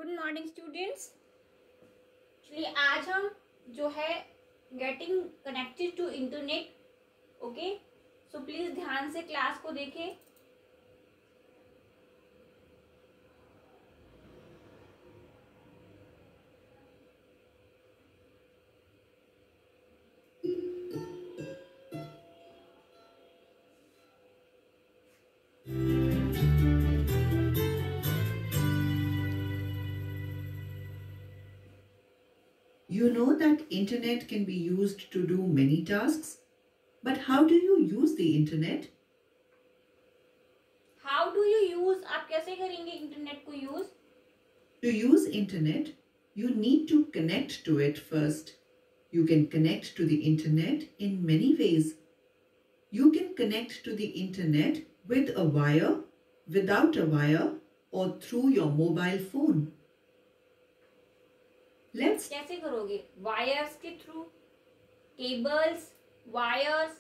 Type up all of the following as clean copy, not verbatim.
Good morning students. चलिए आज हम जो है getting connected to internet. Okay, so please ध्यान से क्लास को देखें। You know that internet can be used to do many tasks, but how do you use the internet? How do you use, आप कैसे करेंगे इंटरनेट को use? To use internet, you need to connect to it first. You can connect to the internet in many ways. You can connect to the internet with a wire, without a wire, or through your mobile phone. Let's कैसे करोगे? Wires के through, cables, wires?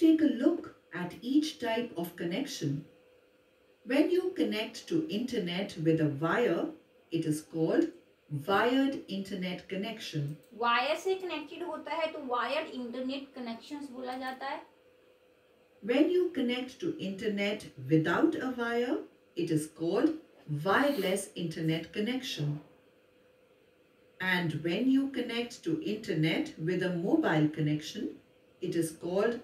take a look at each type of connection. When you connect to internet with a wire, it is called wired internet connection. Wire से connected होता है तो wired internet connections बोला जाता है। When you connect to internet without a wire, it is called wireless internet connection. And when you connect to internet with a mobile connection, it is called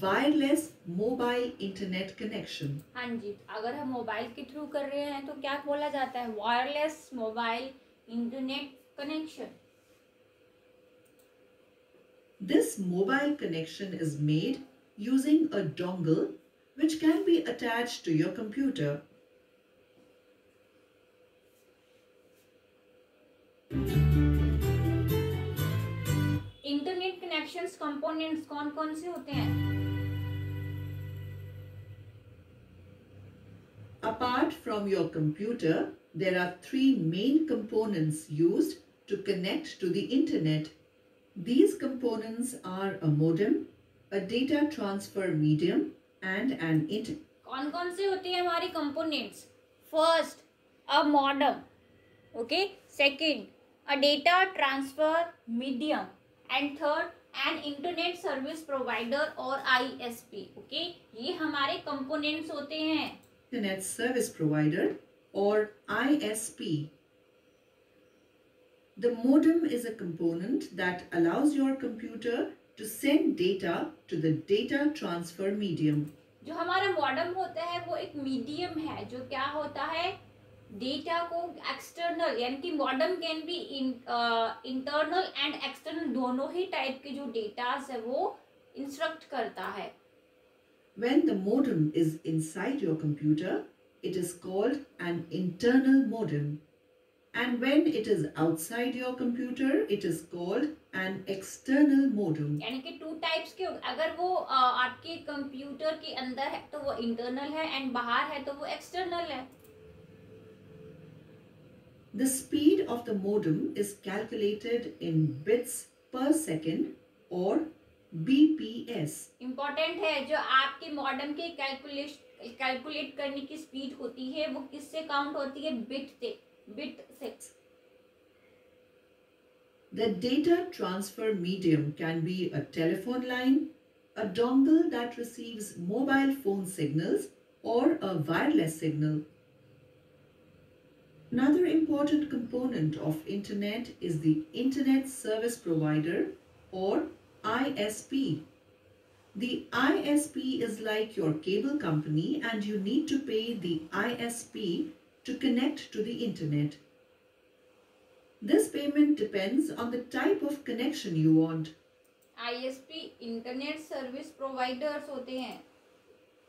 wireless mobile internet connection. हाँ जी, अगर हम mobile के through कर रहे हैं तो क्या बोला जाता है? Wireless mobile internet connection. This mobile connection is made using a dongle which can be attached to your computer. Internet connections components कौन कौन से होते हैं? Apart from your computer, there are three main components used to connect to the internet. These components are a modem, a data transfer medium, and an internet. कौन कौन से होते हैं हमारे components? First, a modem, okay, second, a data transfer medium, and third, an internet service provider और ISP. Okay, ये हमारे components होते हैं। Internet Service Provider or ISP. The modem is a component that allows your computer to send data to the data transfer medium. जो हमारा modem होता है वो एक मीडियम है जो क्या होता है, डेटा को एक्सटर्नल, यानी कि modem can be internal and external, दोनों ही टाइप के जो डेटास है वो इंस्ट्रक्ट करता है। When the modem is inside your computer, it is called an internal modem. And when it is outside your computer, it is called an external modem. यानी कि two types के, अगर वो आपके कंप्यूटर के अंदर है तो वो इंटरनल है एंड बाहर है तो वो एक्सटर्नल है। The speed of the modem is calculated in bits per second or BPS. Important है, जो आपके मॉडेम के कैलकुलेट करने की स्पीड होती है वो किससे काउंट होती है? बिट से। The data transfer medium can be a telephone line, a dongle that receives mobile phone signals, or a wireless signal. Another important component of internet is the Internet Service Provider or ISP. The ISP is like your cable company and you need to pay the ISP to connect to the internet. This payment depends on the type of connection you want. ISP internet service providers होते हैं।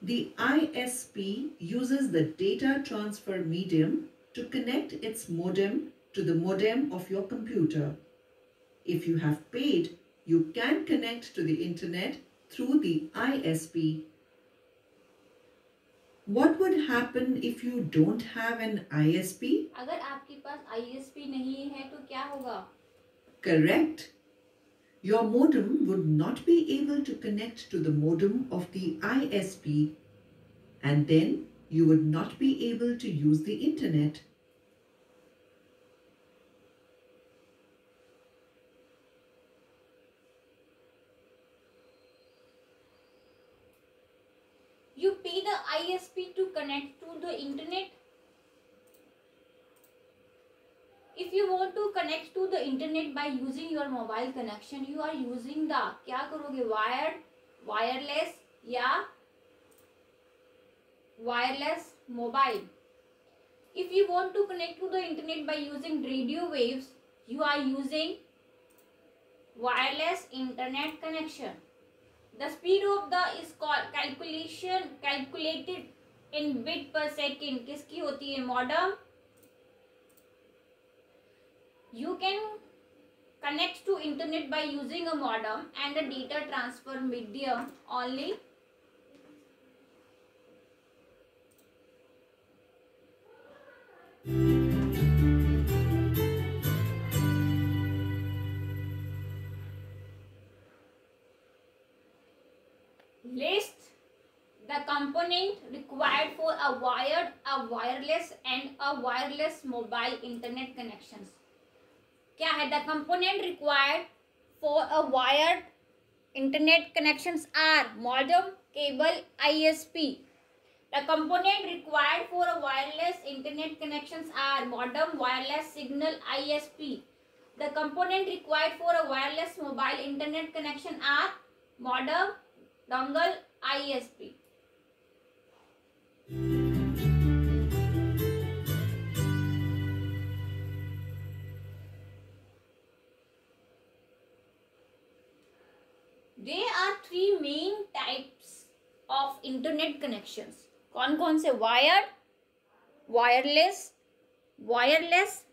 The ISP uses the data transfer medium to connect its modem to the modem of your computer. If you have paid, you can connect to the internet through the ISP. What would happen if you don't have an ISP? अगर आपके पास ISP नहीं है तो क्या होगा? Correct. Your modem would not be able to connect to the modem of the ISP, and then you would not be able to use the internet. You pay the ISP to connect to the internet. If you want to connect to the internet by using your mobile connection, you are using the क्या करोगे, wired, wireless या wireless mobile. If you want to connect to the internet by using radio waves, you are using wireless internet connection. The speed of the is called calculated in bit per second. किसकी होती है? Modem. You can connect to internet by using a modem and a data transfer medium only. List the component required for a wired, a wireless and a wireless mobile internet connections. क्या है? The component required for a wired internet connections are modem, cable, ISP. The component required for a wireless internet connections are modem, wireless signal, ISP. The component required for a wireless mobile internet connection are modem, dongle, ISP. There are three main types of internet connections. कौन कौन से? Wired, wireless, wireless,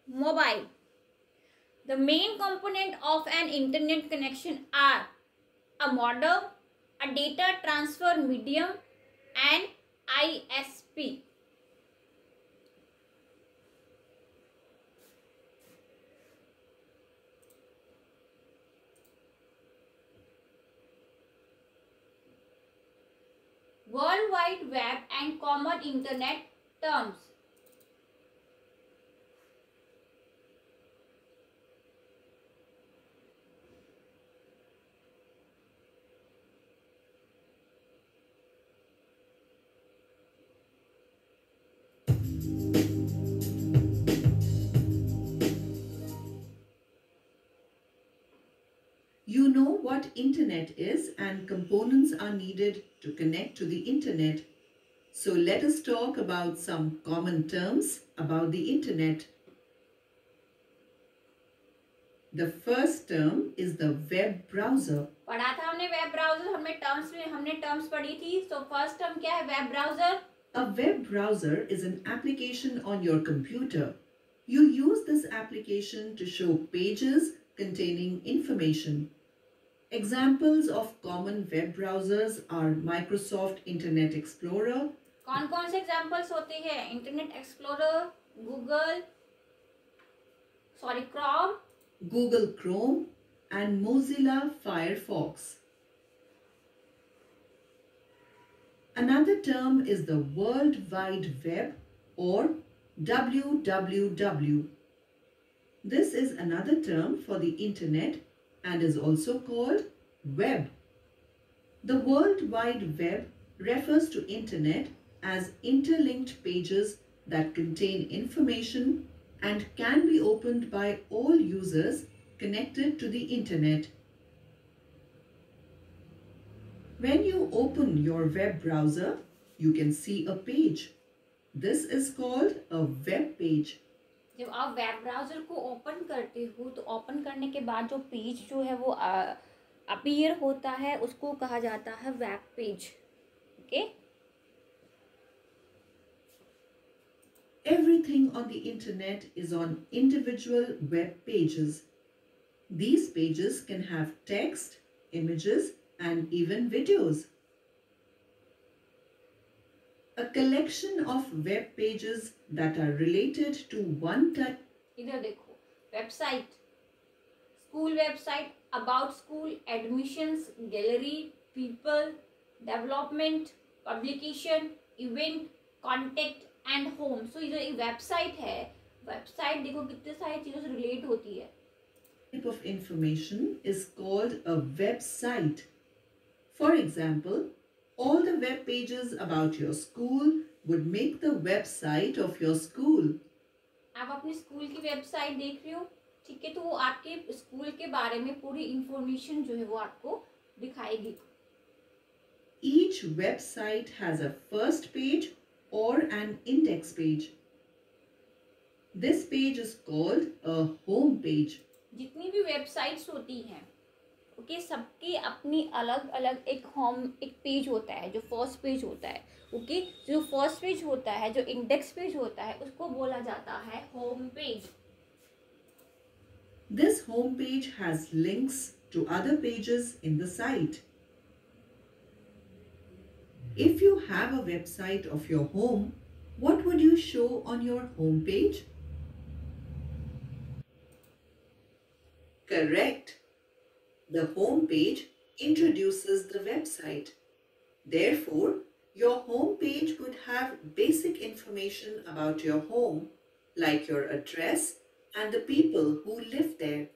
mobile. The main component of an internet connection are a modem, a data transfer medium, and ISP. World Wide Web and Common Internet terms. You know what internet is and components are needed to connect to the internet. So let us talk about some common terms about the internet. The first term is the web browser. पढ़ा था हमने web browser, हमने terms पढ़ी थी. So first term क्या है? Web browser. A web browser is an application on your computer. You use this application to show pages containing information. Examples of common web browsers are Microsoft Internet Explorer. कौन कौन से examples होते हैं? Internet Explorer, Chrome, Google Chrome and Mozilla Firefox. Another term is the World Wide Web or WWW. This is another term for the internet and is also called web. The World Wide Web refers to internet as interlinked pages that contain information and can be opened by all users connected to the internet. When you open your web browser, you can see a page. This is called a web page. जब आप web browser को open करते हो तो open करने के बाद जो पेज जो है वो अपीयर होता है उसको कहा जाता है web page. Okay. Everything on the internet is on individual web pages. These pages can have text, images, and even videos. A collection of web pages that are related to one type. इधर देखो, website, school website, about school, admissions, gallery, people, development, publication, event, contact and home. So इधर एक website है. Website देखो कितने सारी चीजों से रिलेट होती है. Type of information is called a website. For example, All the web pages about your school would make the website of your school. आप अपने स्कूल की वेबसाइट देख रहे हो, ठीक है, तो वो आपके स्कूल के बारे में पूरी इंफॉर्मेशन जो है वो आपको दिखाएगी. Each website has a first page or an index page. This page is called a home page. जितनी भी वेबसाइट्स होती हैं, ओके, सबकी अपनी अलग अलग एक पेज होता है, जो फर्स्ट पेज होता है. ओके, जो फर्स्ट पेज होता है, जो इंडेक्स पेज होता है, उसको बोला जाता है home page. This home page has links to other pages in the site. If you have a website of your home, what would you show on your home page? Correct. The home page introduces the website. Therefore, your home page would have basic information about your home, like your address and the people who live there.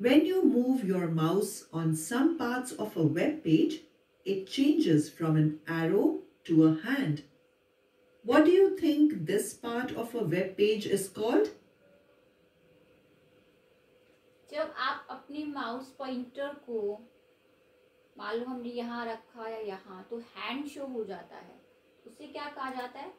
When you move your mouse on some parts of a web page, it changes from an arrow to a hand. What do you think this part of a web page is called? जब आप अपने mouse pointer को, मान लो हमने यहाँ रखा या यहाँ, तो हैंड शो हो जाता है, उसे क्या कहा जाता है?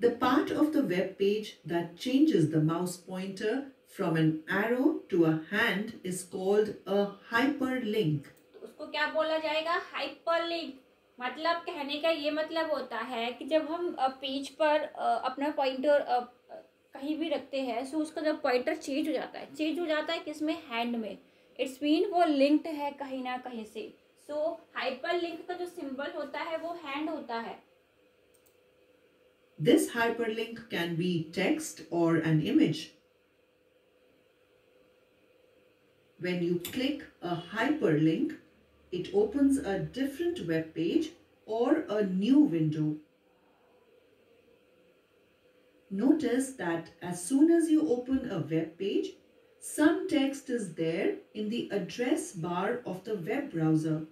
The part of the web page that changes the mouse pointer from an arrow to a hand is called a hyperlink. तो उसको क्या बोला जाएगा? हाइपरलिंक. मतलब कहने का ये मतलब होता है कि जब हम पेज पर अपना पॉइंटर कहीं भी रखते हैं, सो उसका जब पॉइंटर चेंज हो जाता है किसमें? हैंड में. इट्स मीन वो लिंक्ड है कहीं ना कहीं से. सो हाइपरलिंक का जो सिंबल होता है वो हैंड होता है. This hyperlink can be text or an image. When you click a hyperlink, it opens a different web page or a new window. Notice that as soon as you open a web page, some text is there in the address bar of the web browser.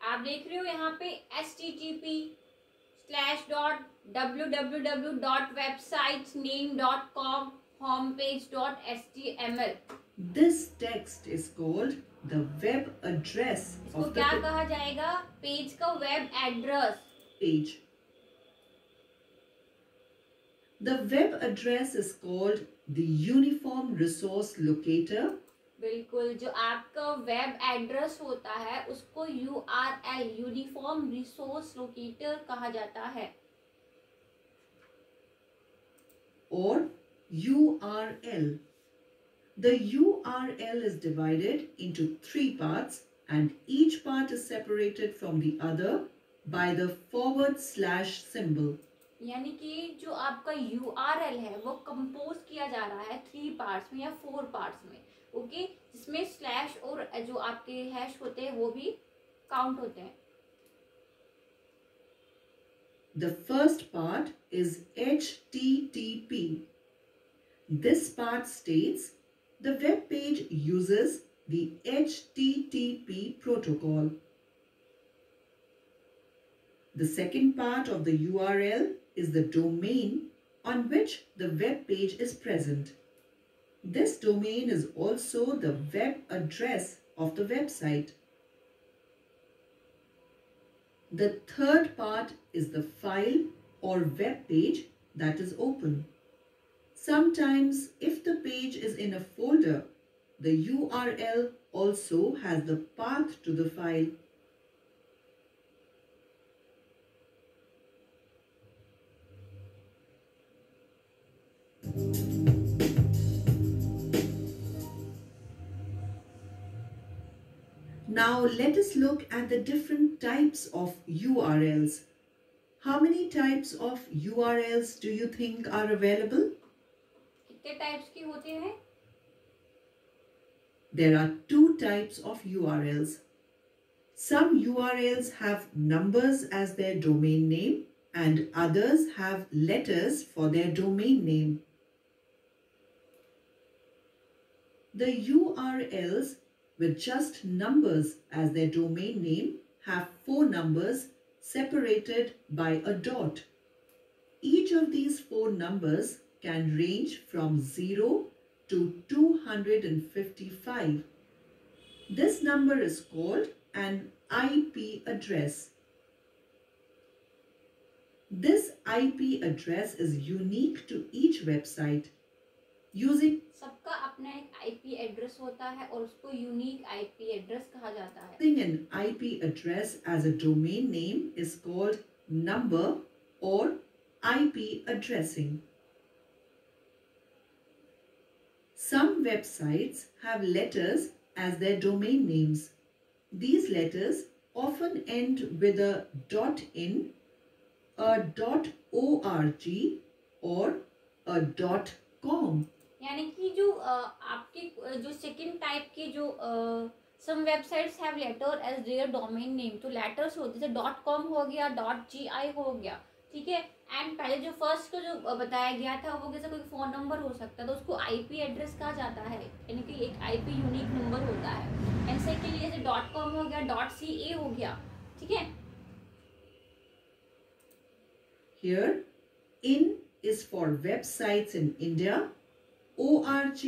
आप देख रहे हो यहाँ पे http://www.websitesname.com homepage.html. This text is called the web address इसको of the क्या कहा जाएगा? पेज का web address. page. The web address is called the Uniform Resource Locator. बिल्कुल, जो आपका वेब एड्रेस होता है उसको URL, यूनिफॉर्म रिसोर्स लोकेटर कहा जाता है. Or URL. The URL is divided into 3 parts and each part is separated from the other by the / symbol. यानी कि जो आपका URL है वो कंपोज किया जा रहा है 3 पार्ट्स में या 4 पार्ट्स में. ओके, जिसमें स्लैश और जो आपके हैश होते हैं वो भी काउंट होते हैं. The first part is HTTP. This part states the web page uses the HTTP protocol. The second part of the URL is the domain on which the web page is present. This domain is also the web address of the website. The third part is the file or web page that is open. Sometimes, if the page is in a folder, the URL also has the path to the file. Now let us look at the different types of URLs. How many types of URLs do you think are available? कितने types की होते हैं? There are 2 types of URLs. Some URLs have numbers as their domain name and others have letters for their domain name. The URLs with just numbers as their domain name have 4 numbers separated by a dot. Each of these 4 numbers can range from 0 to 255. This number is called an IP address. This IP address is unique to each website. Using सबका अपना एक IP address होता है और उसको unique IP address कहा जाता है. Using an IP address as a domain name is called number or IP addressing. Some websites have letters as their domain names. These letters often end with a .in, a .org or a .com. यानी कि जो आपके जो second type के जो some websites have letter as their domain name, तो letters होते जैसे .com हो गया, .gi हो गया, ठीक है. एंड पहले जो फर्स्ट को जो बताया गया था वो जैसे कोई फोन नंबर हो सकता है तो उसको आईपी एड्रेस कहा जाता है, यानी कि एक आईपी यूनिक नंबर होता है. एंड सेकंड जैसे .com हो गया, .ca हो गया, ठीक है. Here, in is for websites in India. ORG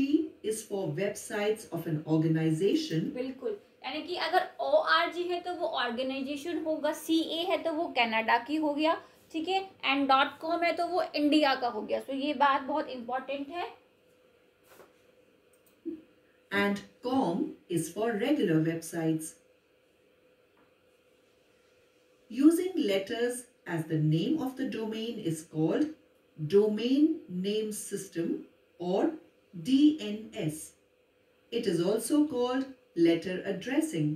is for websites of an organization. बिल्कुल, यानी कि अगर ORG है तो वो ऑर्गेनाइजेशन होगा, CA है तो वो कनाडा की हो गया, ठीक है. एंड .com है तो वो इंडिया का हो गया. सो ये बात बहुत इंपॉर्टेंट है. And com is for regular websites. Using letters as the name of the domain is called Domain Name System or DNS. It is also called letter addressing.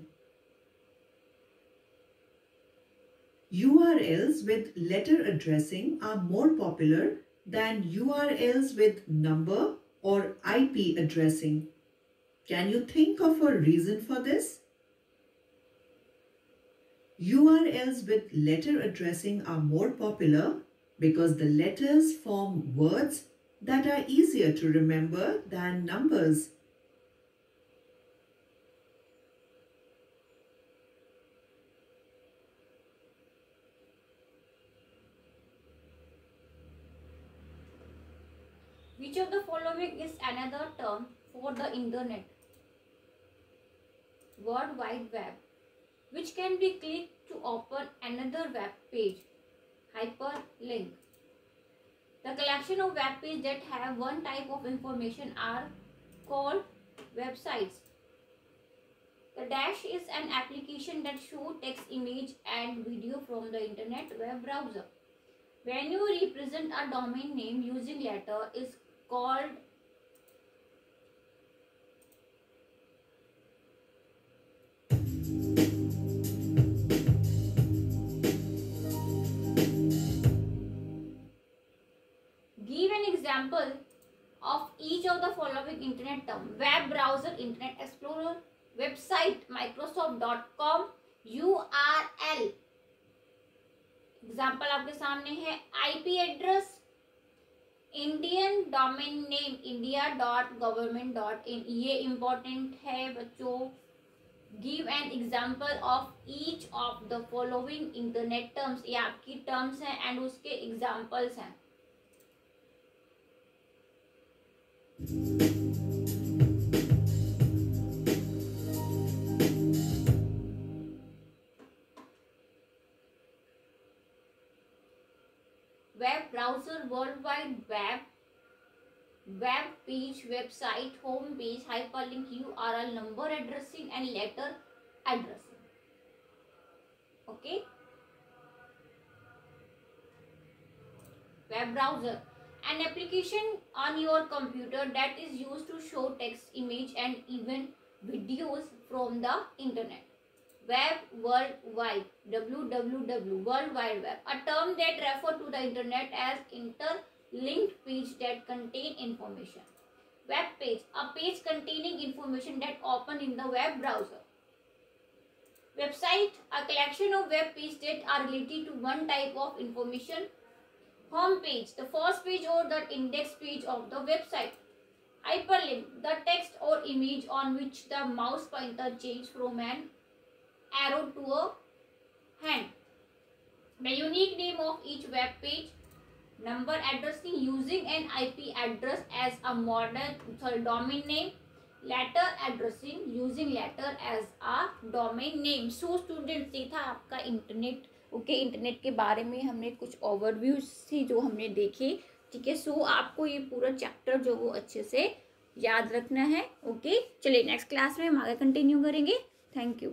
URLs with letter addressing are more popular than URLs with number or IP addressing. Can you think of a reason for this? URLs with letter addressing are more popular because the letters form words that are easier to remember than numbers. Which of the following is another term for the internet? World Wide Web. Which can be clicked to open another web page? Hyperlink. The collection of web pages that have one type of information are called websites. The dash is an application that shows text, image and video from the internet web browser. When you represent a domain name using letter is called Give an example of each of the following internet term. Web browser, Internet Explorer. Website, Microsoft.com. URL. Example आपके सामने है. IP address, Indian domain name, india.government.in. ये important है बच्चों. Give an example of each of the following internet terms. ये आपकी terms हैं and उसके एग्जाम्पल्स हैं. Web browser, World Wide Web, web page, website, home page, hyperlink, URL, number addressing and letter addressing. Okay. Web browser, an application on your computer that is used to show text, image and even videos from the internet. Web, worldwide, www, World Wide Web, a term that refers to the internet as interlinked page that contain information. Web page, a page containing information that open in the web browser. Website, a collection of web pages that are related to one type of information. Home page, the first page or the index page of the website. Hyperlink, the text or image on which the mouse pointer changes from an arrow to a hand. The unique name of each web page. Number addressing using an IP address as a domain name. Letter addressing using letter as a domain name. So students, ये था आपका internet. Okay, internet के बारे में हमने कुछ overview थी जो हमने देखे. ठीक है, सो आपको ये पूरा चैप्टर जो वो अच्छे से याद रखना है. ओके, चलिए नेक्स्ट क्लास में हम आगे कंटिन्यू करेंगे. Thank you.